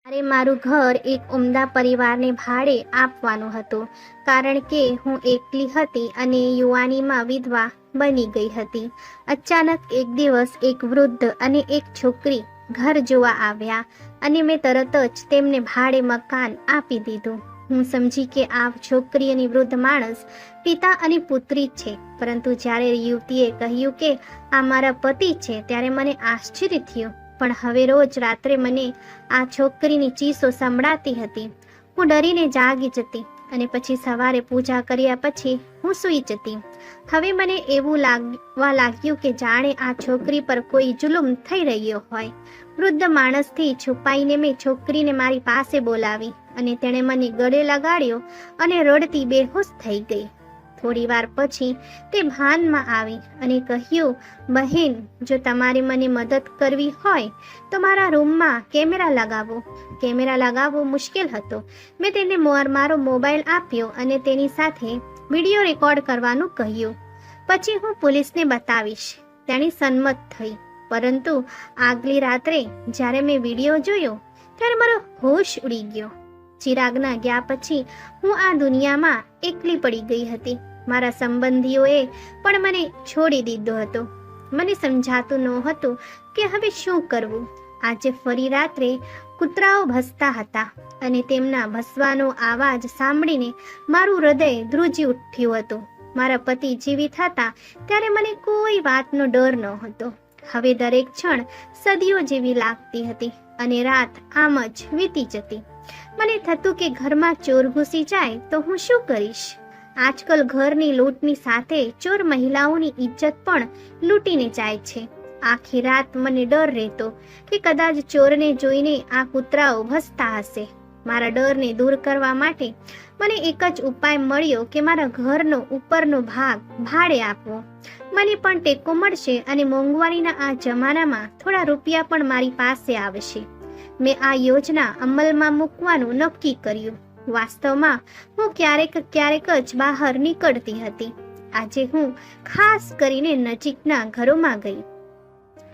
મારે મારું ઘર એક ઉમદા પરિવારને ભાડે આપવાનું હતું, કારણ કે હું એકલી હતી અને યુવાનીમાં વિધવા બની ગઈ હતી. અચાનક એક દિવસ એક વૃદ્ધ અને એક છોકરી ઘર જોવા આવ્યા અને મેં તરત જ તેમને ભાડે મકાન આપી દીધું. હું સમજી કે આ છોકરી અને વૃદ્ધ માણસ પિતા અને પુત્રી છે, પરંતુ જ્યારે યુવતીએ કહ્યું કે આ મારા પતિ છે ત્યારે મને આશ્ચર્ય થયું. પણ હવે રોજ રાત્રે મને આ છોકરીની ચીસો સંભળાતી હતી. હું ડરીને જાગી જતી અને પછી સવારે પૂજા કર્યા પછી હું સૂઈ જતી. હવે મને એવું લાગવા લાગ્યું કે જાણે આ છોકરી પર કોઈ જુલુમ થઈ રહ્યો હોય. વૃદ્ધ માણસથી છુપાઈને મેં છોકરીને મારી પાસે બોલાવી અને તેણે મને ગળે લગાડ્યો અને રડતી બેહોશ થઈ ગઈ. થોડી વાર પછી તે ભાનમાં આવી અને કહ્યું, બહેન, જો તમારે મને મદદ કરવી હોય તો મારા રૂમમાં કેમેરા લગાવો. કેમેરા લગાવવો મુશ્કેલ હતો. મેં તેને મારો મોબાઈલ આપ્યો અને તેની સાથે વિડીયો રેકોર્ડ કરવાનું કહ્યું. પછી હું પોલીસને બતાવીશ. તેણી સંમત થઈ. પરંતુ આગલી રાત્રે જ્યારે મેં વિડીયો જોયો ત્યારે મારો હોશ ઉડી ગયો. ચિરાગના ગયા પછી હું આ દુનિયામાં એકલી પડી ગઈ હતી. મારા સંબંધીઓએ પણ મને છોડી દીધો હતો. મને સમજાતું નહોતું કે હવે શું કરવું. આજે ફરી રાત્રે કૂતરાઓ ભસતા હતા અને તેમના ભસવાનો અવાજ સાંભળીને મારું હૃદય ધ્રુજી ઉઠ્યું હતું. મારા પતિ જીવિત હતા ત્યારે મને કોઈ વાતનો ડર નહોતો. હવે દરેક ક્ષણ સદીઓ જેવી લાગતી હતી અને રાત આમ જ વીતી જતી. મને થતું કે ઘરમાં ચોર ઘૂસી જાય તો હું શું કરીશ. આજકાલ ઘરની લૂંટની સાથે ચોર મહિલાઓની ઇજ્જત પણ લૂંટીને જાય છે. આખી રાત મને ડર રહેતો કે કદાચ ચોરને જોઈને આ કૂતરાઓ ભસતા હશે. મારા ડરને દૂર કરવા માટે મને એક જ ઉપાય મળ્યો કે મારા ઘરનો ઉપરનો ભાગ ભાડે આપવો. મને પણ ટેકો મળશે અને મોંઘવારીના આ જમાનામાં થોડા રૂપિયા પણ મારી પાસે આવશે. મેં આ યોજના અમલમાં મૂકવાનું નક્કી કર્યું. વાસ્તવમાં હું ક્યારેક જ બહાર નીકળતી હતી. આજે હું ખાસ કરીને નજીકના ઘરોમાં ગઈ.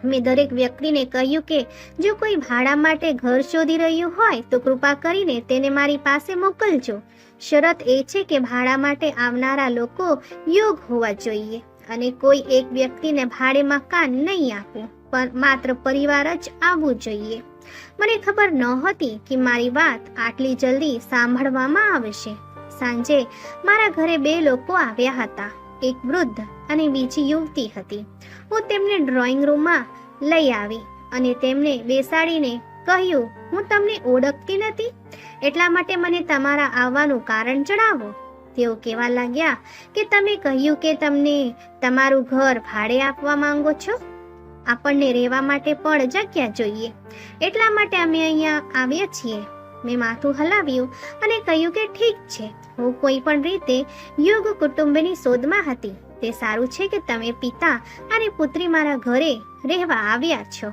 મેં દરેક વ્યક્તિને કહ્યું કે જો કોઈ ભાડા માટે ઘર શોધી રહ્યું હોય તો કૃપા કરીને તેને મારી પાસે મોકલજો. શરત એ છે કે ભાડા માટે આવનારા લોકો યોગ હોવા જોઈએ અને કોઈ એક વ્યક્તિને ભાડે મકાન નહીં આપવું, પણ માત્ર પરિવાર જ આવવું જોઈએ. મને ખબર નહોતી કે મારી વાત આટલી જલ્દી સાંભળવામાં આવશે. સાંજે મારા ઘરે 2 લોકો આવ્યા હતા. એક વૃદ્ધ અને બીજી યુવતી હતી. હું તેમને ડ્રોઈંગ રૂમમાં લઈ આવી અને તેમને બેસાડીને કહ્યું, હું તમને ઓળખતી નથી, એટલા માટે મને તમારા આવવાનું કારણ જણાવો. તેઓ કહેવા લાગ્યા કે તમે કહ્યું કે તમને તમારું ઘર ભાડે આપવા માંગો છો. આપણને રહેવા માટે પણ જગ્યા જોઈએ, એટલા માટે અમે અહીંયા આવ્યા છીએ. મેં માથું હલાવ્યું અને કહ્યું કે ઠીક છે, હું કોઈ પણ રીતે યોગ કુટુંબની શોધમાં હતી. તે સારું છે કે તમે પિતા અને પુત્રી મારા ઘરે રહેવા આવ્યા છો.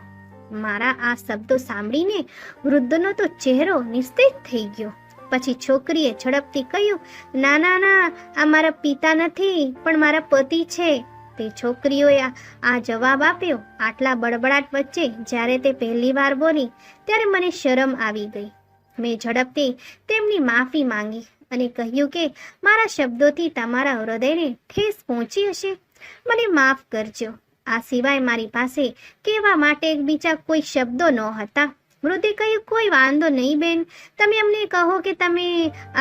મારા આ શબ્દો સાંભળીને વૃદ્ધનો તો ચહેરો નિસ્તેજ થઈ ગયો. પછી છોકરીએ ઝડપથી કહ્યું, ના ના ના, આ મારા પિતા નથી પણ મારા પતિ છે. તે છોકરીઓએ આ જવાબ આપ્યો. આટલા બડબડાટ વચ્ચે જ્યારે તે પહેલી વાર બોલી ત્યારે મને શરમ આવી ગઈ. મેં ઝડપથી તેમની માફી માંગી અને કહ્યું કે મારા શબ્દોથી તમારા હૃદયને ઠેસ પહોંચી હશે. મને માફ કરજો. આ સિવાય મારી પાસે કહેવા માટે બીજા કોઈ શબ્દો ન હતા. વૃદ્ધે કહ્યું, કોઈ વાંધો નહીં બેન, તમે અમને કહો કે તમે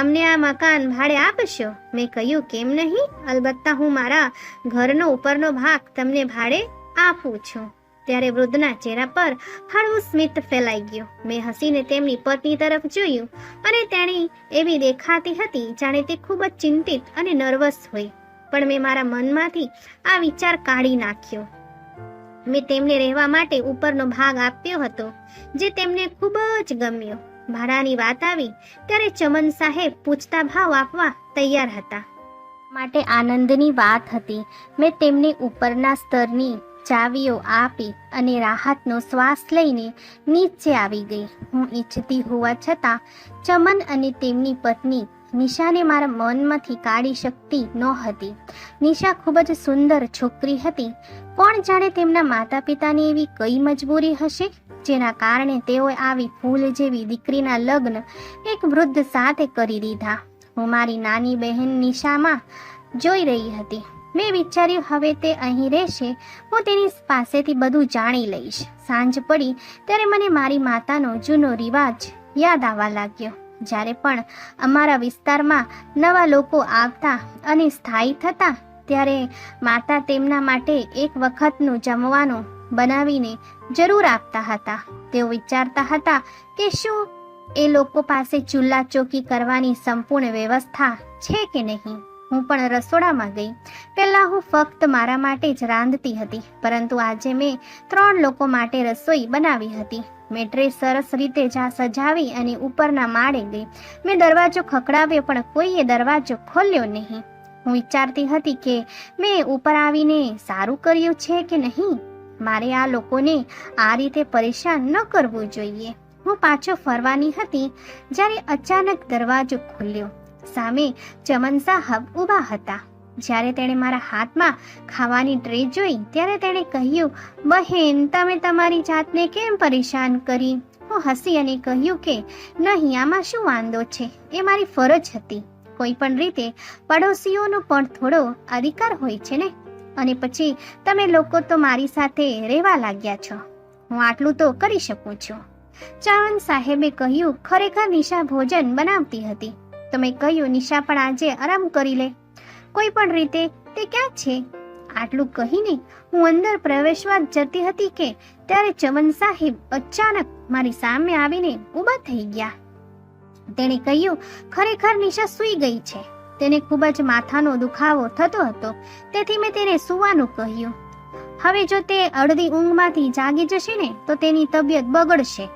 અમને આ મકાન ભાડે આપશો. મેં કહ્યું, કેમ નહીં, અલબત્તા હું મારા ઘરનો ઉપરનો ભાગ તમને ભાડે આપું છું. ત્યારે વૃદ્ધના ચહેરા પર હળવું સ્મિત ફેલાઈ ગયું. મેં હસીને તેમની પત્ની તરફ જોયું અને તેણી એવી દેખાતી હતી જાણે તે ખૂબ જ ચિંતિત અને નર્વસ હોય. પણ મેં મારા મનમાંથી આ વિચાર કાઢી નાખ્યો. મેં તેમને રહેવા માટે ઉપરનો ભાગ આપ્યો હતો, જે તેમને ખૂબ જ ગમ્યો. ભાડાની વાત આવી ત્યારે ચમન સાહેબ પૂછતા ભાવ આપવા તૈયાર હતા. માટે આનંદની વાત હતી. મેં તેમને ઉપરના સ્તરની ચાવીઓ આપી અને રાહતનો શ્વાસ લઈને નીચે આવી ગઈ. હું ઈચ્છતી હોવા છતાં ચમન અને તેમની પત્ની નિશાને મારા મનમાંથી કાઢી શકતી નહોતી. નિશા ખૂબ જ સુંદર છોકરી હતી. કોણ જાણે તેમના માતા પિતાની એવી કઈ મજબૂરી હશે જેના કારણે તેઓએ આવી ફૂલ જેવી દીકરીના લગ્ન એક વૃદ્ધ સાથે કરી દીધા. હું મારી નાની બહેન નિશામાં જોઈ રહી હતી. મેં વિચાર્યું હવે તે અહીં રહેશે, હું તેની પાસેથી બધું જાણી લઈશ. સાંજ પડી ત્યારે મને મારી માતાનો જૂનો રિવાજ યાદ આવવા લાગ્યો. જ્યારે પણ અમારા વિસ્તારમાં નવા લોકો આવતા અને સ્થાયી થતા ત્યારે માતા તેમના માટે એક વખતનું જમવાનું બનાવીને જરૂર આપતા હતા. તેઓ વિચારતા હતા કે શું એ લોકો પાસે ચૂલા ચોકી કરવાની સંપૂર્ણ વ્યવસ્થા છે કે નહીં. હું પણ રસોડામાં ગઈ. પહેલાં હું ફક્ત મારા માટે જ રાંધતી હતી, પરંતુ આજે મેં 3 લોકો માટે રસોઈ બનાવી હતી. મેં ટ્રે સરસ રીતે સજાવી અને ઉપરના માળે ગઈ. મેં દરવાજો ખખડાવ્યો પણ કોઈએ દરવાજો ખોલ્યો નહીં. હું વિચારતી હતી કે મેં ઉપર આવીને સારું કર્યું છે કે નહીં. મારે આ લોકોને આ રીતે પરેશાન ન કરવું જોઈએ. હું પાછો ફરવાની હતી જ્યારે અચાનક દરવાજો ખુલ્યો. સામે ચમન સાહબ ઊભા હતા. જ્યારે તેણે મારા હાથમાં ખાવાની ટ્રે જોઈ ત્યારે તેણે કહ્યું, બહેન, તમે તમારી જાતને કેમ પરેશાન કરી? હું હસી અને કહ્યું કે નહીં, આમાં શું વાંધો છે, એ મારી ફરજ હતી. કોઈ પણ રીતે પડોશીઓનો પણ થોડો અધિકાર હોય છે ને. અને પછી તમે લોકો તો મારી સાથે રહેવા લાગ્યા છો, હું આટલું તો કરી શકું છું. ચમન સાહેબે કહ્યું, ખરેખર નિશા ભોજન બનાવતી હતી. તમે કહ્યું નિશા પણ આજે આરામ કરી લે, કોઈ પણ રીતે તે ક્યાં છે? આટલું કહીને હું અંદર પ્રવેશવા જતી હતી કે ત્યારે ચમન સાહેબ અચાનક મારી સામે આવીને ઊભા થઈ ગયા. તેણે કહ્યું, ખરેખર નિશા સૂઈ ગઈ છે. તેને ખૂબ જ માથાનો દુખાવો થતો હતો, તેથી મેં તેને સૂવાનું કહ્યું. હવે જો તે અડધી ઊંઘમાંથી જાગી જશે ને તો તેની તબિયત બગડશે.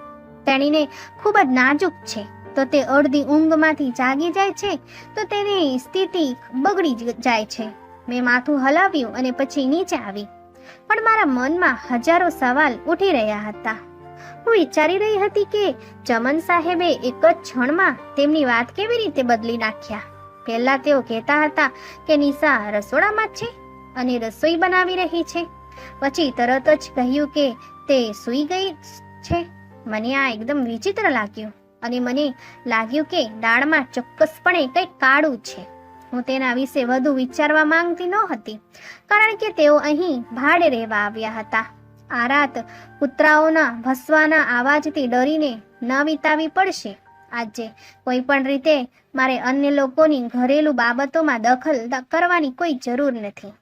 તેણીને ખૂબ જ નાજુક છે, તો તે અડધી ઊંઘમાંથી જાગી જાય છે તો તેની સ્થિતિ બગડી જાય છે. મેં માથું હલાવ્યું અને પછી નીચે આવી. પણ મારા મનમાં હજારો સવાલ ઉઠી રહ્યા હતા. હું વિચારી રહી હતી કે ચમન સાહેબે એક જ ક્ષણમાં તેમની વાત કેવી રીતે બદલી નાખ્યા. પહેલા તેઓ કહેતા હતા કે નિશા રસોડામાં જ છે અને રસોઈ બનાવી રહી છે, પછી તરત જ કહ્યું કે તે સૂઈ ગઈ છે. મને આ એકદમ વિચિત્ર લાગ્યું અને મને લાગ્યું કે દાળમાં ચોક્કસપણે કંઈક કાળું છે. હું તેના વિશે વધુ વિચારવા માંગતી નહોતી, કારણ કે તેઓ અહીં ભાડે રહેવા આવ્યા હતા. આ રાત કૂતરાઓના ભસવાના અવાજથી ડરીને ન વિતાવી પડશે. આજે કોઈ પણ રીતે મારે અન્ય લોકોની ઘરેલું બાબતોમાં દખલ કરવાની કોઈ જરૂર નથી.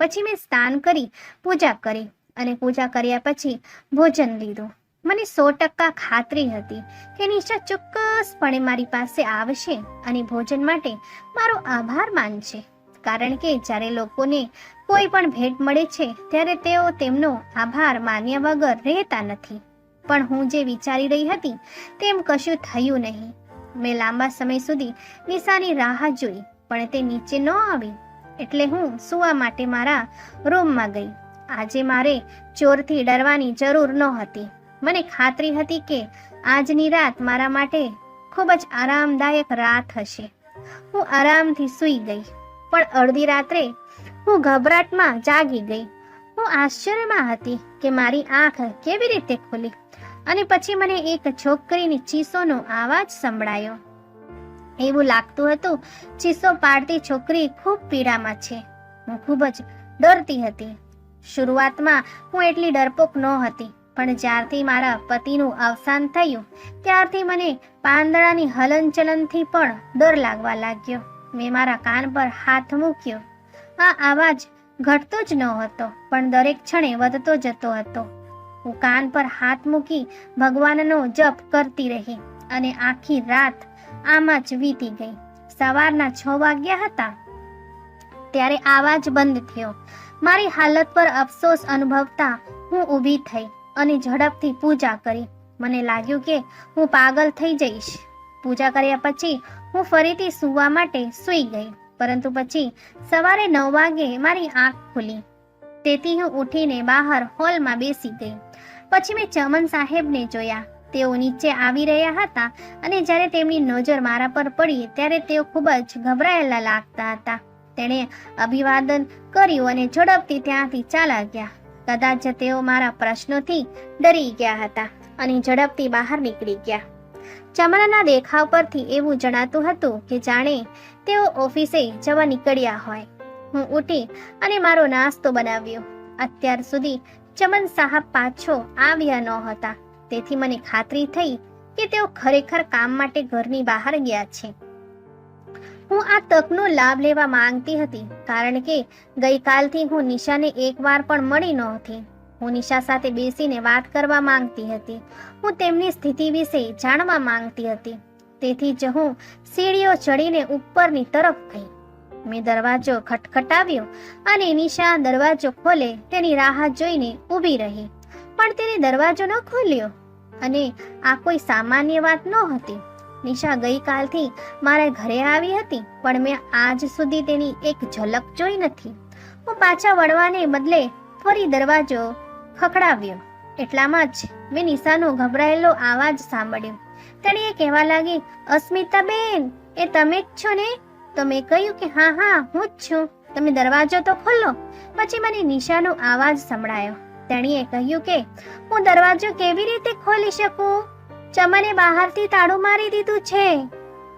પછી મેં સ્નાન કરી પૂજા કરી અને પૂજા કર્યા પછી ભોજન લીધું. મને 100% ખાતરી હતી કે નિશા ચોક્કસપણે મારી પાસે આવશે અને ભોજન માટે મારો આભાર માનશે, કારણ કે જ્યારે લોકોને કોઈ પણ ભેટ મળે છે ત્યારે તેઓ તેમનો આભાર માન્યા વગર રહેતા નથી. પણ હું જે વિચારી રહી હતી તેમ કશું થયું નહીં. મેં લાંબા સમય સુધી નિશાની રાહ જોઈ, પણ તે નીચે ન આવી. એટલે હું સૂવા માટે મારા રૂમમાં ગઈ. આજે મારે ચોરથી ડરવાની જરૂર નહોતી. મને ખાતરી હતી કે આજની રાત મારા માટે ખૂબ જ આરામદાયક રાત હશે. હું આરામથી સૂઈ ગઈ, પણ અડધી રાત્રે હું ગભરાટમાં જાગી ગઈ. હું આશ્ચર્યમાં હતી કે મારી આંખ કેવી રીતે ખુલી અને પછી મને એક છોકરીની ચીસોનો અવાજ સંભળાયો. એવું લાગતું હતું ચીસો પાડતી છોકરી ખૂબ પીડામાં છે. હું ખૂબ જ ડરતી હતી. શરૂઆતમાં હું એટલી ડરપોક નહોતી, પણ જ્યારથી મારા પતિનું અવસાન થયું ત્યારથી મને પાંદડાની હલનચલનથી પણ ડર લાગવા લાગ્યો. મેં મારા કાન પર હાથ મૂક્યો. આ અવાજ ઘટતો જ નહોતો, પણ દરેક ક્ષણે વધતો જતો હતો. હું કાન પર હાથ મૂકી ભગવાનનો જપ કરતી રહી અને આખી રાત આમાં જ વીતી ગઈ. સવારના 6 વાગ્યા હતા ત્યારે અવાજ બંધ થયો. મારી હાલત પર અફસોસ અનુભવતા હું ઊભી થઈ અને ઝડપથી પૂજા કરી. મને લાગ્યું કે હું પાગલ થઈ જઈશ. પૂજા કર્યા પછી હું ફરીથી સૂવા માટે સૂઈ ગઈ, પરંતુ પછી સવારે 9 વાગે મારી આંખ ખુલી. તેથી હું ઉઠીને બહાર હોલમાં બેસી ગઈ. પછી મેં ચમન સાહેબને જોયા. તેઓ નીચે આવી રહ્યા હતા અને જ્યારે તેમની નજર મારા પર પડી ત્યારે તેઓ ખૂબ જ ગભરાયેલા લાગતા હતા. તેણે અભિવાદન કર્યું અને ઝડપથી ત્યાંથી ચાલ્યા ગયા. કદાચ તેઓ મારા પ્રશ્નોથી ડરી ગયા હતા. અને ઝડપથી બહાર નીકળી ગયા. ચમનના દેખાવ પરથી એવું જણાતું હતું કે જાણે તેઓ ઓફિસે જવા નીકળ્યા હોય. હું ઉઠી અને મારો નાસ્તો બનાવ્યો. અત્યાર સુધી ચમન સાહબ પાછો આવ્યા નહોતા, તેથી મને ખાતરી થઈ કે તેઓ ખરેખર કામ માટે ઘરની બહાર ગયા છે. હું આ તકનો લાભ લેવા માંગતી હતી, કારણ કે ગઈકાલથી હું નિશાને એકવાર પણ મળી નહોતી. હું નિશા સાથે બેસીને વાત કરવા માંગતી હતી. હું તેમની સ્થિતિ વિશે જાણવા માંગતી હતી. તેથી જ હું સીડીઓ ચડીને ઉપરની તરફ ગઈ. મેં દરવાજો ખટખટાવ્યો અને નિશા દરવાજો ખોલે તેની રાહ જોઈને ઊભી રહી. પણ તેને દરવાજો ન ખોલ્યો. અને આ કોઈ સામાન્ય વાત નહોતી. નિશા ગઈકાલથી મારા ઘરે આવી હતી, પણ મેં આજ સુધી તેની એક ઝલક જોઈ નથી. હું પાછા વળવાને બદલે ફરી દરવાજો ખખડાવ્યો. એટલામાં જ મેં નિશાનો ગભરાયેલો અવાજ સાંભળ્યો. તેણે કહેવા લાગી, અસ્મિતાબેન, એ તમે જ છો ને? તો મેં કહ્યું કે હા હા, હું જ છું. તમે દરવાજો તો ખોલો. પછી મને નિશાનો અવાજ સંભળાયો. તેણીએ કહ્યું કે હું દરવાજો કેવી રીતે ખોલી શકું? ચમને બહારથી તાળું મારી દીધું છે.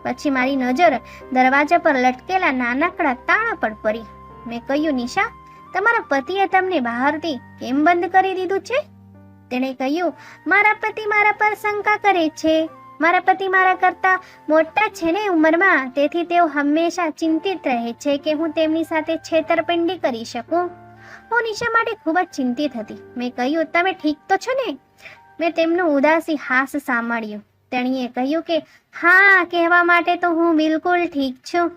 પછી મારી નજર દરવાજા પર લટકેલા નાનકડા તાળા પર પડી. મેં કહ્યું, નિશા, તમારા પતિએ તમને બહારથી કેમ બંધ કરી દીધું છે? તેણે કહ્યું, મારા પતિ મારા પર શંકા કરે છે. મારા પતિ મારા કરતા મોટા છે ને ઉંમરમાં, તેથી તેઓ હંમેશા ચિંતિત રહે છે કે હું તેમની સાથે છેતરપિંડી કરી શકું. હું નિશા માટે ખૂબ જ ચિંતિત હતી. મેં કહ્યું, તમે ઠીક તો છો ને? મેં તેમનું ઉદાસી હાસ સાંભળ્યું. તેણીએ કહ્યું કે હા, કહેવા માટે તો હું બિલકુલ ઠીક છું.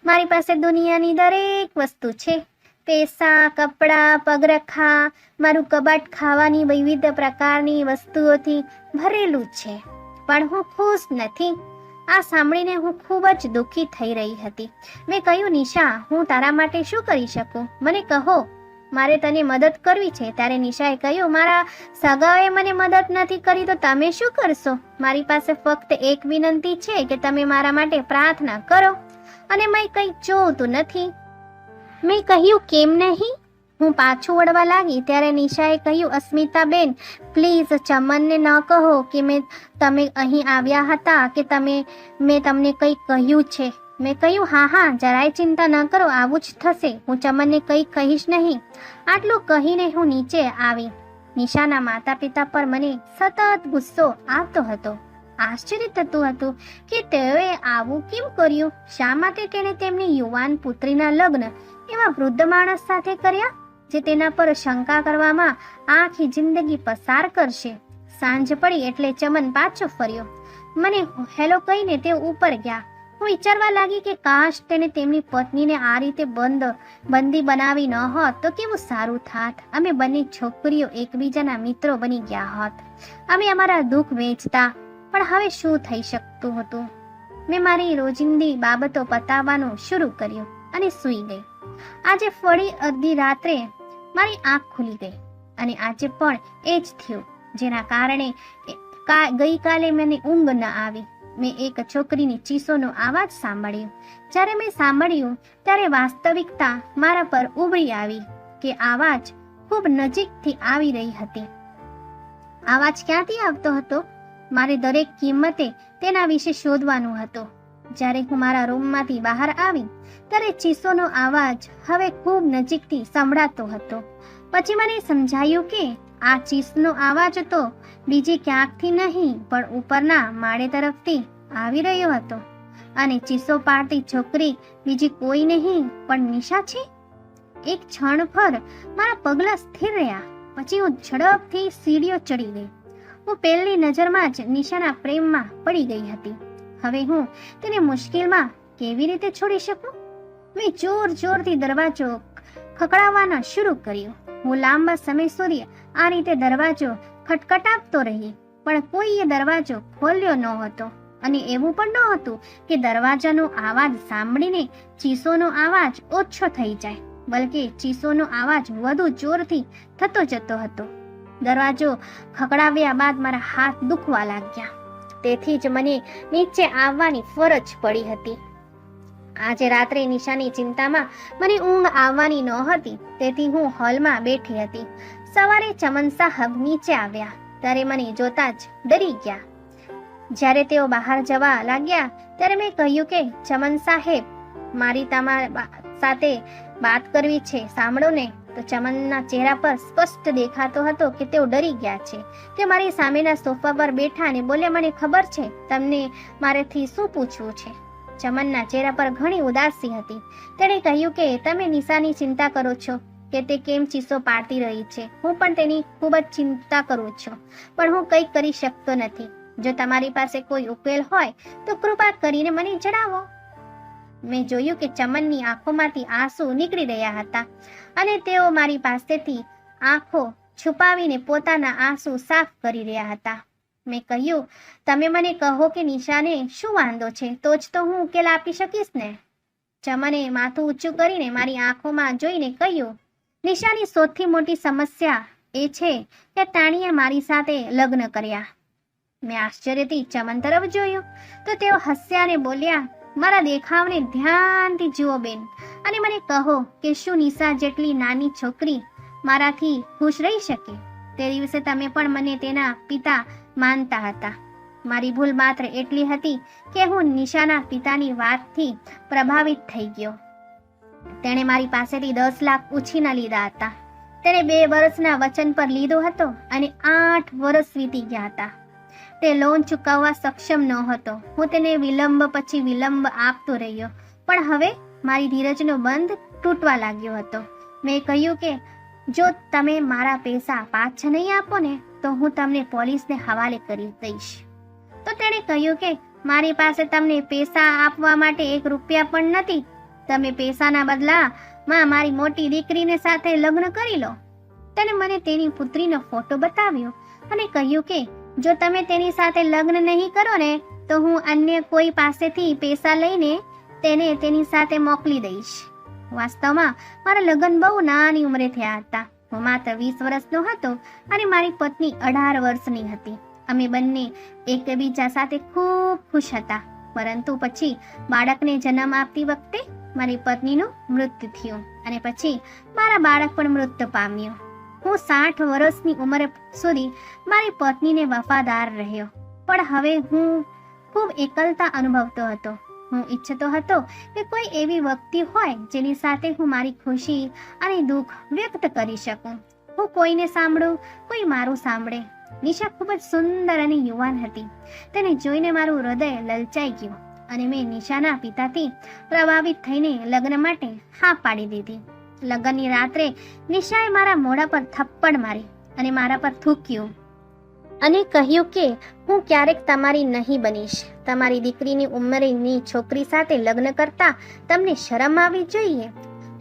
મારી પાસે દુનિયાની દરેક વસ્તુ છે. પૈસા, કપડાં, પગરખા, મારું કબાટ ખાવાની વિવિધ પ્રકારની વસ્તુઓથી ભરેલું છે. પણ હું ખુશ નથી. આ સાંભળીને હું ખૂબ જ દુઃખી થઈ રહી હતી. મેં કહ્યું, નિશા, હું તારા માટે શું કરી શકું? મને કહો. મારે તને મદદ કરવી છે. ત્યારે નિશાએ કહ્યું, મારા સગાઓએ મને મદદ નથી કરી તો તમે શું કરશો? મારી પાસે ફક્ત એક વિનંતી છે કે તમે મારા માટે પ્રાર્થના કરો. અને મેં કંઈ જોતું નથી. મેં કહ્યું, કેમ નહીં? હું પાછું વળવા લાગી ત્યારે નિશાએ કહ્યું, અસ્મિતાબેન, પ્લીઝ ચમનને ન કહો કે તમે અહીં આવ્યા હતા કે મેં તમને કંઈ કહ્યું છે. મેં કહ્યું, હા હા, જરાય ચિંતા ન કરો, આવું જ થશે. હું ચમનને કંઈ કહીશ નહીં. આટલું કહીને હું નીચે આવી. નિશાના માતા પિતા પર મને સતત ગુસ્સો આવતો હતો. આશ્ચર્ય થતું હતું કે તેઓએ આવું કેમ કર્યું. શા માટે તેણે તેમની યુવાન પુત્રીના લગ્ન એવા વૃદ્ધ માણસ સાથે કર્યા જે તેના પર શંકા કરવામાં આખી જિંદગી પસાર કરશે. સાંજ પડી એટલે ચમન પાછો ફર્યો. મને હેલો કહીને તે ઉપર ગયા. હું વિચારવા લાગી કે કાશ તેને તેમની પત્નીને આ રીતે બંદી બનાવી ન હોત તો કેવું સારું થાત. અમે બંને છોકરીઓ એકબીજાના મિત્રો બની ગયા હોત. અમે અમારા દુઃખ વેચતા. પણ હવે શું થઈ શકતું હતું? મેં મારી રોજિંદી બાબતો પતાવવાનું શરૂ કર્યું અને સૂઈ ગઈ. આજે ફરી અડધી રાત્રે મારી આંખ ખુલી ગઈ અને આજે પણ એ જ થયું, જેના કારણે ગઈકાલે મને ઊંઘ ન આવી. મેં એક છોકરીની ચીસોનો અવાજ સાંભળ્યો. જ્યારે મેં સાંભળ્યું ત્યારે વાસ્તવિકતા મારા પર ઉભરી આવી કે આવાજ ખૂબ નજીકથી આવી રહી હતી. આવાજ ક્યાંથી આવતો હતો? મારે દરેક કિંમતે તેના વિશે શોધવાનું હતું. જ્યારે હું મારા રૂમમાંથી બહાર આવી ત્યારે ચીસોનો અવાજ હવે ખૂબ નજીકથી સંભળાતો હતો. પછી મને સમજાયું કે આ ચીસનો અવાજ તો બીજી ક્યાંકથી નહીં પણ ઉપરના માળે તરફથી આવી રહ્યો હતો. અને ચીસો પાડતી છોકરી બીજી કોઈ નહીં પણ નિશા છે. એક ક્ષણ પર મારા પગલાં સ્થિર રહ્યા. પછી હું ઝડપથી સીડીઓ ચડી ગઈ. હું પહેલી નજરમાં જ નિશાના પ્રેમમાં પડી ગઈ હતી. હવે હું તેને મુશ્કેલમાં કેવી રીતે છોડી શકું? મેં જોરથી દરવાજો ખખડાવવાનો શરૂ કર્યો. હું લાંબા સમય સુધી આ રીતે દરવાજો ખટખટાવતો રહી, પણ કોઈએ દરવાજો ખોલ્યો ન હતો. અને એવું પણ ન હતું કે દરવાજાનો અવાજ સાંભળીને ચીસોનો અવાજ ઓછો થઈ જાય, બલકે ચીસોનો અવાજ વધુ જોરથી થતો જતો હતો. દરવાજો ખખડાવ્યા બાદ મારા હાથ દુખવા લાગ્યા. તેથી જ મને નીચે આવવાની ફરજ પડી હતી. આજે રાત્રે નિશાની ચિંતામાં મને ઊંઘ આવવાની નહોતી, તેથી હું હોલમાં બેઠી હતી. સવારે ચમન સાહબ નીચે આવ્યા. ત્યારે મને જોતા જ ડરી ગયા. જ્યારે તેઓ બહાર જવા લાગ્યા ત્યારે મેં કહ્યું કે ચમન સાહેબ, મારી તમારા સાથે વાત કરવી છે, સાંભળો ને. તો ચમનના ચહેરા પર સ્પષ્ટ દેખાતો હતો કે તેઓ ડરી ગયા છે. તે મારી સામેના સોફા પર બેઠા અને બોલ્યા, મને ખબર છે તમને મારેથી શું પૂછવું છે. ચમનના ચહેરા પર ઘણી ઉદાસી હતી. તેણે કહ્યું કે તમે નિશાની ચિંતા કરો છો કે તે કેમ ચીસો પાડતી રહી છે. હું પણ તેની ખૂબ જ ચિંતા કરું છું, પણ હું કંઈ કરી શકતો નથી. જો તમારી પાસે કોઈ ઉકેલ હોય તો કૃપા કરીને મને જણાવો. મેં જોયું કે ચમનની આંખોમાંથી આંસુ નીકળી રહ્યા હતા અને તેઓ મારી પાસેથી આંખો છુપાવીને પોતાના આંસુ સાફ કરી રહ્યા હતા. મેં કહ્યું, તમે મને કહો કે નિશાને શું વાંધો છે, તો જ તો હું ઉકેલ આપી શકીશ ને. ચમને માથું ઊંચું કરીને મારી આંખોમાં જોઈને કહ્યું, નિશાની સૌથી મોટી સમસ્યા એ છે કે તાણીએ મારી સાથે લગ્ન કર્યા. મેં આશ્ચર્યથી ચમન તરફ જોયું તો તેઓ હસ્યા અને બોલ્યા, મારા દેખાવને ધ્યાનથી જુઓ બેન, અને મને કહો કે શું નિશા જેટલી નાની છોકરી મારાથી ખુશ રહી શકે. તે દિવસે તમે પણ મને તેના પિતા માનતા હતા. મારી ભૂલ માત્ર એટલી હતી કે હું નિશાના પિતાની વાતથી પ્રભાવિત થઈ ગયો. તેણે મારી પાસેથી 10 લાખ ઉછીના લીધા હતા. તેણે 2 વર્ષના વચન પર લીધો હતો અને 8 વર્ષ વીતી ગયા હતા. તે લોન ચૂકવવા સક્ષમ ન હતો. હું તેને વિલંબ પછી વિલંબ આપતો રહ્યો, પણ હવે મારી ધીરજનો બંધ તૂટવા લાગ્યો હતો. મેં કહ્યું કે જો તમે મારા પૈસા પાછા નહીં આપો ને તો હું તમને પોલીસને હવાલે કરી દઈશ. તો તેણે કહ્યું કે મારી પાસે તમને પૈસા આપવા માટે 1 રૂપિયા પણ નથી. તમે પૈસાના બદલામાં મારી મોટી દીકરીને સાથે લગ્ન કરી લો. તેણે મને તેની પુત્રીનો ફોટો બતાવ્યો અને કહ્યું કે જો તમે તેની સાથે લગ્ન નહીં કરો ને તો હું અન્ય કોઈ પાસેથી પૈસા લઈને તેને તેની સાથે મોકલી દઈશ. વાસ્તવમાં મારા લગ્ન બહુ નાની ઉંમરે થયા હતા. હું માત્ર 20 વર્ષનો હતો અને મારી પત્ની 18 વર્ષની હતી. અમે બંને એકબીજા સાથે ખૂબ ખુશ હતા. પરંતુ પછી બાળકને જન્મ આપતી વખતે મારી પત્નીનું મૃત્યુ થયું અને પછી મારા બાળક પણ મૃત્યુ પામ્યું. હું 60 વર્ષની ઉંમર સુધી મારી પત્નીને વફાદાર રહ્યો, પણ હવે હું ખૂબ એકલતા અનુભવતો હતો. હું ઈચ્છતો હતો કે કોઈ એવી વ્યક્તિ હોય જેની સાથે હું મારી ખુશી અને દુઃખ વ્યક્ત કરી શકું. હું કોઈને સાંભળું, કોઈ મારું સાંભળે. નિશા ખૂબ જ સુંદર અને યુવાન હતી. તેને જોઈને મારું હૃદય લલચાઈ ગયું અને મેં નિશાના પિતાથી પ્રભાવિત થઈને લગ્ન માટે હા પાડી દીધી. લગ્નની રાત્રે નિશાએ મારા મોઢા પર થપ્પડ મારી અને મારા પર થૂક્યું અને કહ્યું કે હું ક્યારેક તમારી નહીં બનીશ. તમારી દીકરીની ઉંમરની છોકરી સાથે લગ્ન કરતા તમને શરમ આવવી જોઈએ.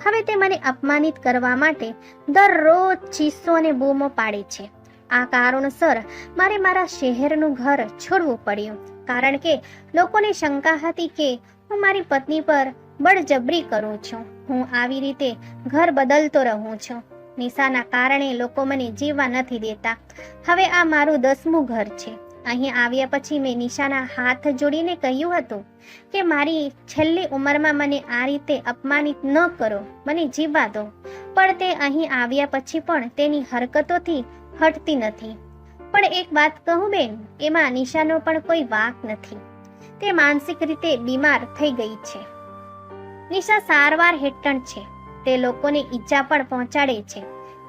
હવે તે મને અપમાનિત કરવા માટે દરરોજ ચીસો અને બૂમો પાડે છે. આ કારણોસર મારે મારા શહેરનું ઘર છોડવું પડ્યું, કારણ કે લોકોને શંકા હતી કે હું મારી પત્ની પર બળજબરી કરું છું. હું આવી રીતે ઘર બદલતો રહું છું. નિશાના કારણે લોકો મને જીવવા નથી દેતા. હવે આ મારું 10મું ઘર છે. અહીં આવ્યા પછી મેં નિશાના હાથ જોડીને કહ્યું હતું કે મારી છેલ્લી ઉંમરમાં મને આ રીતે અપમાનિત ન કરો, મને જીવવા દો. પણ તે અહીં આવ્યા પછી પણ તેની હરકતોથી હટતી નથી. પણ એક વાત કહું બેન, એમાં નિશાનો પણ કોઈ વાંક નથી. તે માનસિક રીતે બીમાર થઈ ગઈ છે. નિશા સારવાર હેઠળ છે. તે લોકોને ઈજા પણ પહોંચાડે છે.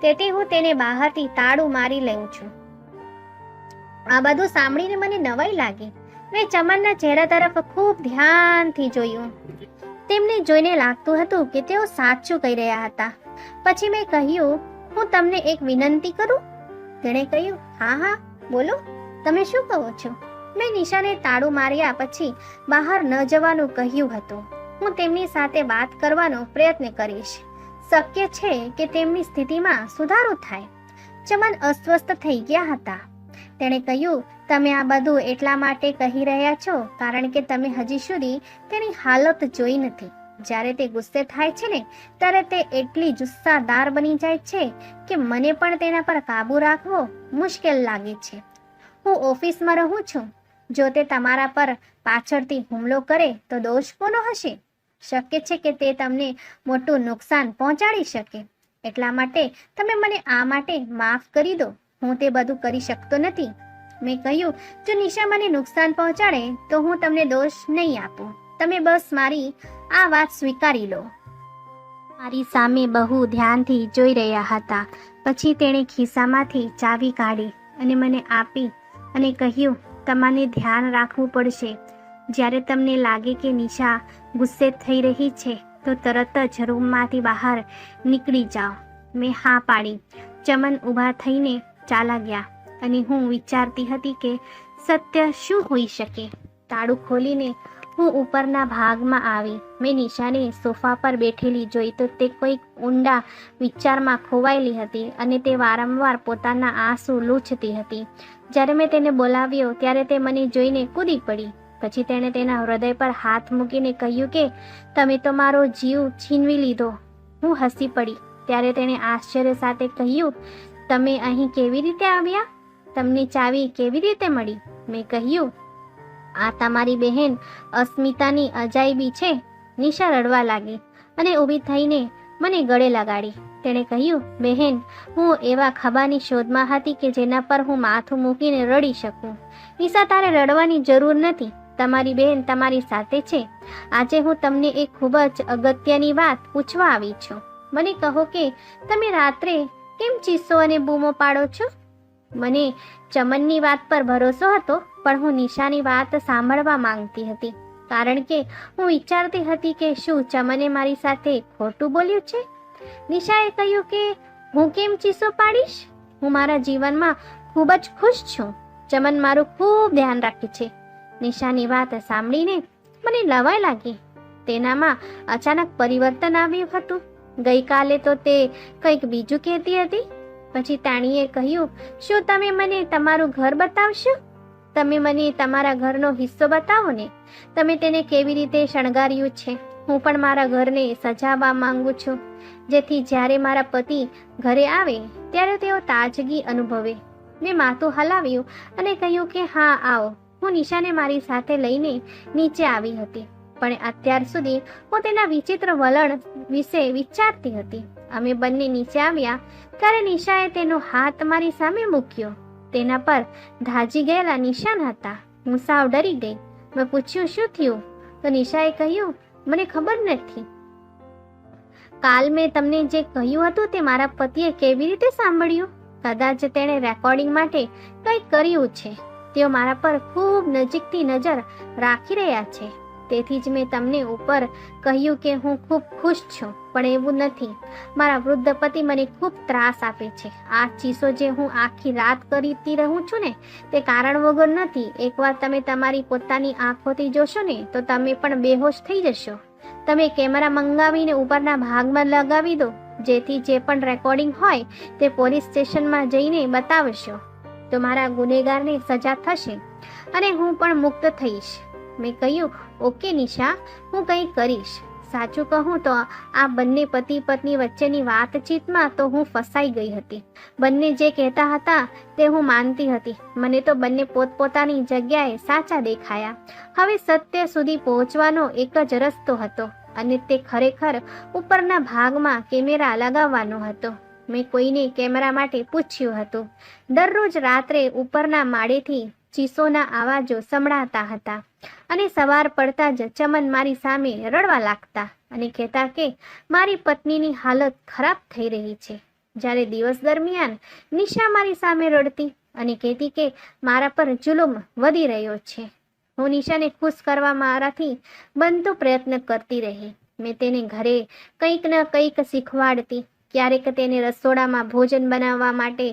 તેથી હું તેને બહારથી તાળું મારી લઉં છું. આ બધું સાંભળીને મને નવાઈ લાગી. મેં ચમનના ચહેરા તરફ ખૂબ ધ્યાનથી જોયું. તેમને જોઈને લાગતું હતું કે તેઓ સાચું કહી રહ્યા હતા. પછી મેં કહ્યું, હું તમને એક વિનંતી કરું? તેણે કહ્યું, હા હા બોલો, તમે શું કહો છો? મેં નિશાને તાળું માર્યા પછી બહાર ન જવાનું કહ્યું હતું. હું તેમની સાથે વાત કરવાનો પ્રયત્ન કરીશ. શક્ય છે કે તેમની સ્થિતિમાં સુધારો થાય. ચમન અસ્વસ્થ થઈ ગયા હતા. તેણે કહ્યું, તમે આ બધું એટલા માટે કહી રહ્યા છો કારણ કે તમે હજી સુધી તેની હાલત જોઈ નથી. જ્યારે તે ગુસ્સે થાય છે ને ત્યારે તે એટલી જુસ્સાદાર બની જાય છે કે મને પણ તેના પર કાબુ રાખવો મુશ્કેલ લાગે છે. હું ઓફિસમાં રહું છું. જો તે તમારા પર પાછળથી હુમલો કરે તો દોષ કોનો હશે? શક્ય છે કે તે તમને મોટું નુકસાન પહોંચાડી શકે. એટલા માટે તમે મને આ માટે માફ કરી દો. હું તે બધું કરી શકતો નથી. મેં કહ્યું, જો નિશા મને નુકસાન પહોંચાડે તો હું તમને દોષ નહીં આપું. તમે બસ મારી આ વાત સ્વીકારી લો. મારી સામે બહુ ધ્યાનથી જોઈ રહ્યા હતા. પછી તેણે ખિસ્સામાંથી ચાવી કાઢી અને મને આપી અને કહ્યું, તમારે ધ્યાન રાખવું પડશે. જ્યારે તમને લાગે કે નિશા ગુસ્સે થઈ રહી છે તો તરત જ રૂમમાંથી બહાર નીકળી જાઓ. મેં હા પાડી. ચમન ઊભા થઈને ચાલા ગયા અને હું વિચારતી હતી કે સત્ય શું હોઈ શકે. તાળું ખોલીને હું ઉપરના ભાગમાં આવી. મેં નિશાને સોફા પર બેઠેલી જોઈ તો તે કોઈક ઊંડા વિચારમાં ખોવાયેલી હતી અને તે વારંવાર પોતાના આંસુ લૂછતી હતી. જ્યારે મેં તેને બોલાવ્યો ત્યારે તે મને જોઈને કૂદી પડી. પછી તેણે તેના હૃદય પર હાથ મૂકીને કહ્યું કે તમે તો મારો જીવ છીનવી લીધો. હું હસી પડી. ત્યારે તેણે આશ્ચર્ય સાથે કહ્યું, તમે અહીં કેવી રીતે આવ્યા? તમને ચાવી કેવી રીતે મળી? મેં કહ્યું, આ તમારી બહેન અસ્મિતાની અજાયબી છે. નિશા રડવા લાગી અને ઊભી થઈને મને ગળે લગાડી. તેણે કહ્યું, બહેન, હું એવા ખભાની શોધમાં હતી કે જેના પર હું માથું મૂકીને રડી શકું. નિશા, તારે રડવાની જરૂર નથી. તમારી બહેન તમારી સાથે છે. આજે હું તમને એક ખૂબ જ અગત્યની વાત પૂછવા આવી છું. મને કહો કે તમે રાત્રે કેમ ચીસો અને બૂમો પાડો છો? મને ચમનની વાત પર ભરોસો હતો, પણ હું નિશાની વાત સાંભળવા માંગતી હતી, કારણ કે હું વિચારતી હતી કે શું ચમને મારી સાથે ખોટું બોલ્યું છે. નિશાએ કહ્યું કે હું કેમ ચીસો પાડીશ? હું મારા જીવનમાં ખૂબ જ ખુશ છું. ચમન મારું ખૂબ ધ્યાન રાખે છે. નિશાની વાત સાંભળીને મને નવાઈ લાગી. તેનામાં અચાનક પરિવર્તન આવ્યું હતું. ગઈકાલે તો તે કંઈક બીજું કહેતી હતી. પછી તાણીએ કહ્યું, શું તમે મને તમારું ઘર બતાવશો? તમે મને તમારા ઘરનો હિસ્સો બતાવો ને. તમે તેને કેવી રીતે શણગાર્યું છે. હું પણ મારા ઘરને સજાવવા માંગુ છું, જેથી જ્યારે મારા પતિ ઘરે આવે ત્યારે તેઓ તાજગી અનુભવે. મેં માથું હલાવ્યું અને કહ્યું કે હા, આવો. હું નિશાને મારી સાથે લઈને નીચે આવી હતી, પણ અત્યાર સુધી હું તેના વિચિત્ર વલણ વિશે વિચારતી હતી. અમે બંને નીચે આવ્યા ત્યારે નિશાએ તેનો હાથ મારી સામે મૂક્યો. તેના પર ધાજી ગયેલા નિશાન હતા. હું સાવ ડરી ગઈ. મેં પૂછ્યું, શું થયું? તો નિશાએ કહ્યું, મને ખબર નથી. કાલ મેં તમને જે કહ્યું હતું તે મારા પતિએ કેવી રીતે સાંભળ્યું? કદાચ તેણે રેકોર્ડિંગ માટે કંઈક કર્યું છે. તેઓ મારા પર ખૂબ નજીકથી નજર રાખી રહ્યા છે. તેથી જ મેં તમને ઉપર કહ્યું કે હું ખૂબ ખુશ છું, પણ એવું નથી. મારા વૃદ્ધ પતિ મને ખૂબ ત્રાસ આપે છે. આ ચીસો જે હું આખી રાત કરતી રહું છું ને, તે કારણ વગર નથી. એકવાર તમે તમારી પોતાની આંખોથી જોશો ને તો તમે પણ બેહોશ થઈ જશો. તમે કેમેરા મંગાવીને ઉપરના ભાગમાં લગાવી દો, જેથી જે પણ રેકોર્ડિંગ હોય તે પોલીસ સ્ટેશનમાં જઈને બતાવશો તો મારા ગુનેગારને સજા થશે અને હું પણ મુક્ત થઈશ. મેં કહ્યું, ઓકે નિશા, હું કંઈ કરીશ. સાચું કહું તો આ બંને પતિ પત્ની વચ્ચેની વાતચીતમાં તો હું ફસાઈ ગઈ હતી. બંને જે કહેતા હતા તે હું માનતી હતી. મને તો બંને પોતપોતાની જગ્યાએ સાચા દેખાયા. હવે સત્ય સુધી પહોંચવાનો એક જ રસ્તો હતો અને તે ખરેખર ઉપરના ભાગમાં કેમેરા લગાવવાનો હતો. મેં કોઈને કેમેરા માટે પૂછ્યું હતું. દરરોજ રાત્રે ઉપરના માળેથી ચીસોના અવાજો સંભળાતા હતા અને સવાર પડતા જ ચમન મારી સામે રડવા લાગતા અને કહેતા કે મારી પત્નીની હાલત ખરાબ થઈ રહી છે. જ્યારે દિવસ દરમિયાન નિશા મારી સામે રડતી અને કહેતી કે મારા પર જુલુમ વધી રહ્યો છે. હું નિશાને ખુશ કરવા મારાથી બનતો પ્રયત્ન કરતી રહી. મેં તેને ઘરે કંઈક ન કંઈક શીખવાડતી. ક્યારેક તેને રસોડામાં ભોજન બનાવવા માટે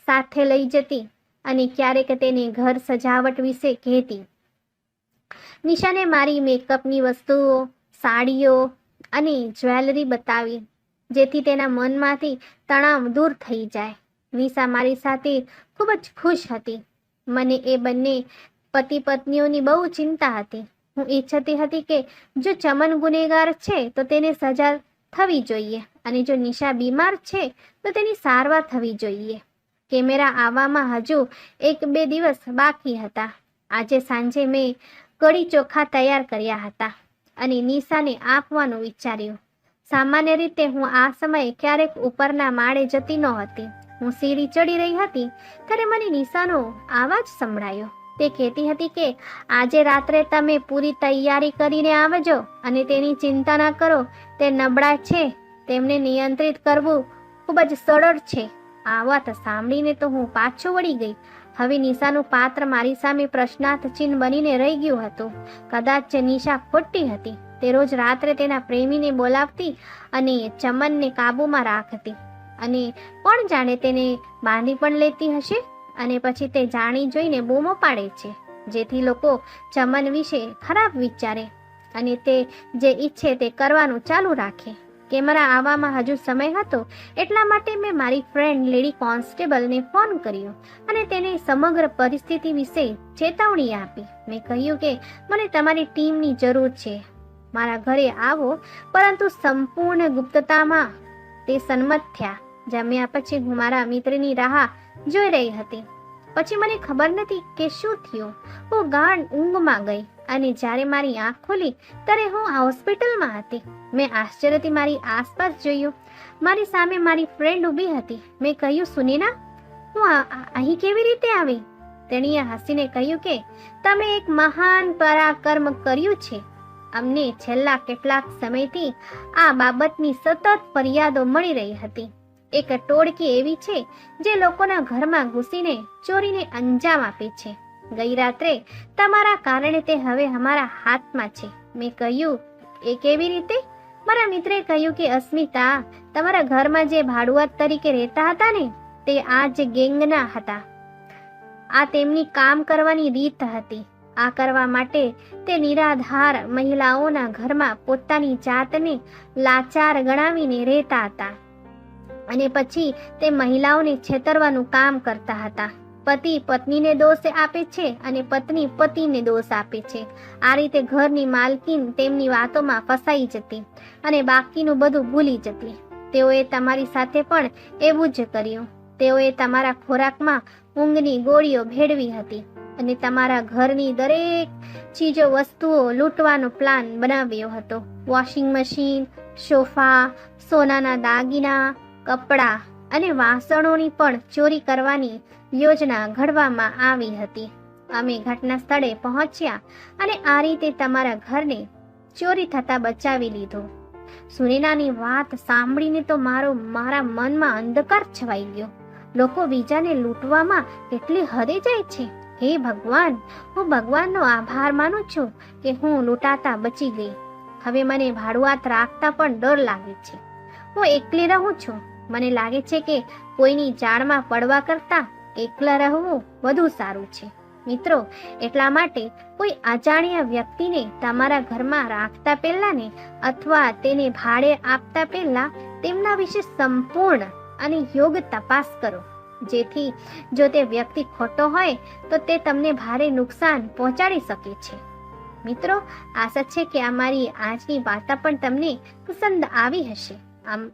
સાથે લઈ જતી અને ક્યારેક તેને ઘર સજાવટ વિશે કહેતી. નિશાને મારી મેકઅપની વસ્તુઓ, સાડીઓ અને જ્વેલરી બતાવી, જેથી તેના મનમાંથી તણાવ દૂર થઈ જાય. નિશા મારી સાથે ખૂબ જ ખુશ હતી. મને એ બંને પતિ પત્નીઓની બહુ ચિંતા હતી. હું ઈચ્છતી હતી કે જો ચમન ગુનેગાર છે તો તેને સજા થવી જોઈએ અને જો નિશા બીમાર છે તો તેની સારવાર થવી જોઈએ. કેમેરા આવવામાં હજુ 1-2 દિવસ બાકી હતા. આજે સાંજે મેં કઢી ચોખા તૈયાર કર્યા હતા અને નિશાને આપવાનું વિચાર્યું. સામાન્ય રીતે હું આ સમયે ક્યારેક ઉપરના માળે જતી નહોતી, હું સીડી ચડી રહી હતી ત્યારે મને નિશાનો આવાજ સંભળાયો. તે કહેતી હતી કે આજે રાત્રે તમે પૂરી તૈયારી કરીને આવજો અને તેની ચિંતા ના કરો. તે નબળા છે, તેમને નિયંત્રિત કરવું ખૂબ જ સરળ છે. આ વાત સાંભળીને તો હું પાછો વળી ગઈ. હવે નિશાનું પાત્ર મારી સામે પ્રશ્નાર્થ ચિહ્ન બનીને રહી ગયું હતું. કદાચ નિશા ખોટી હતી. તે રોજ રાત્રે તેના પ્રેમીને બોલાવતી અને ચમનને કાબૂમાં રાખતી, અને કોણ જાણે તેને બાંધી પણ લેતી હશે. અને પછી તે જાણી જોઈને બૂમો પાડે છે, જેથી લોકો ચમન વિશે ખરાબ વિચારે અને તે જે ઈચ્છે તે કરવાનું ચાલુ રાખે. કેમેરા આવવામાં હજુ સમય હતો, એટલા માટે મેં મારી ફ્રેન્ડ લેડી કોન્સ્ટેબલને ફોન કર્યો અને તેને સમગ્ર પરિસ્થિતિ વિશે ચેતવણી આપી. મેં કહ્યું કે મને તમારી ટીમની જરૂર છે, મારા ઘરે આવો. પરંતુ સંપૂર્ણ ગુપ્તતામાં તે સંમત થયા. જમ્યા પછી હું મારા મિત્રની રાહ જોઈ રહી હતી. પછી મને ખબર નથી કે શું થયું. હું ગાઢ ઊંઘમાં ગઈ અને જ્યારે મારી આંખ ખુલી ત્યારે હું હોસ્પિટલમાં હતી. મેં આશ્ચર્યથી મારી આસપાસ જોયું. મારી સામે મારી ફ્રેન્ડ ઊભી હતી. મેં કહ્યું, સુનીના, હું અહીં કેવી રીતે આવી? તેણીએ હસીને કહ્યું કે તમે એક મહાન પરાક્રમ કર્યું છે. અમને છેલ્લા કેટલાક સમયથી આ બાબતની સતત ફરિયાદો મળી રહી હતી. એક ટોળકી એવી છે જે લોકોના ઘરમાં ઘૂસીને ચોરીને અંજામ આપે છે. ગઈ રાત્રે તમારા કારણે તે હવે અમારા હાથમાં છે. મેં કહ્યું, એ કેવી રીતે? મારા મિત્રે કહ્યું કે અસ્મિતા, તમારા ઘરમાં જે ભાડુઆત તરીકે રહેતા હતા ને, તે આ જ ગેંગના હતા. આ તેમની કામ કરવાની રીત હતી. આ કરવા માટે તે નિરાધાર મહિલાઓના ઘરમાં પોતાની જાતને લાચાર ગણાવીને રહેતા હતા અને પછી તે મહિલાઓને છેતરવાનું કામ કરતા હતા. પતિ પત્નીને દોષ આપે છે અને પત્ની પતિને દોષ આપે છે. આ રીતે ઘરની માલકીન તેમની વાતોમાં ફસાઈ જતી અને બાકીનું બધું ભૂલી જતી. તેઓએ તમારી સાથે પણ એવું જ કર્યું. તેઓએ તમારા ખોરાકમાં ઊંઘની ગોળીઓ ભેળવી હતી અને તમારા ઘરની દરેક ચીજો વસ્તુઓ લૂંટવાનો પ્લાન બનાવ્યો હતો. વોશિંગ મશીન, સોફા, સોનાના દાગીના, કપડાં અને વાસણોની પણ ચોરી કરવાની યોજના ઘડવામાં આવી હતી. અમે ઘટના સ્થળે પહોંચ્યા અને આ રીતે તમારા ઘરને ચોરી થતા બચાવી લીધું. સુનીનાની વાત સાંભળીને તો મારા મનમાં અંધકાર છવાઈ ગયો. લોકો બીજાને લૂંટવામાં કેટલી હદે જાય છે. હે ભગવાન, હું ભગવાનનો આભાર માનું છું કે હું લૂંટાતા બચી ગઈ. હવે મને ભાડુઆત રાખતા પણ ડર લાગે છે. હું એકલી રહું છું. મને લાગે છે કે કોઈની જાળમાં પડવા કરતાં એકલા રહેવું વધુ સારું છે. મિત્રો, એટલા માટે કોઈ અજાણ્યા વ્યક્તિને તમારા ઘરમાં રાખતા પહેલાને અથવા તેને ભાડે આપતા પહેલા તેમના વિશે સંપૂર્ણ અને યોગ્ય તપાસ કરો, જેથી જો તે વ્યક્તિ ખોટો હોય તો તે તમને ભારે નુકસાન પહોંચાડી શકે છે. મિત્રો, આશા છે કે અમારી આજની વાર્તા પણ તમને પસંદ આવી હશે.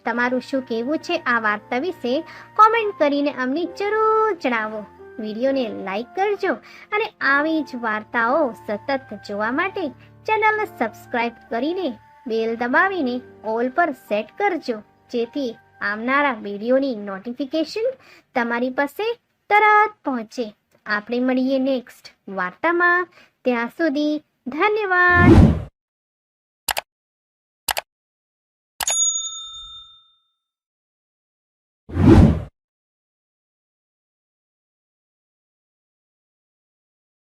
તમારું શું કહેવું છે આ વાર્તા વિશે કોમેન્ટ કરીને અમને જરૂર જણાવો. વિડીયોને લાઈક કરજો અને આવી જ વાર્તાઓ સતત જોવા માટે ચેનલને સબસ્ક્રાઇબ કરીને બેલ દબાવીને ઓલ પર સેટ કરજો, જેથી આવનારા વિડીયોની નોટિફિકેશન તમારી પાસે તરત પહોંચે. આપણે મળીએ નેક્સ્ટ વાર્તામાં. ત્યાં સુધી ધન્યવાદ.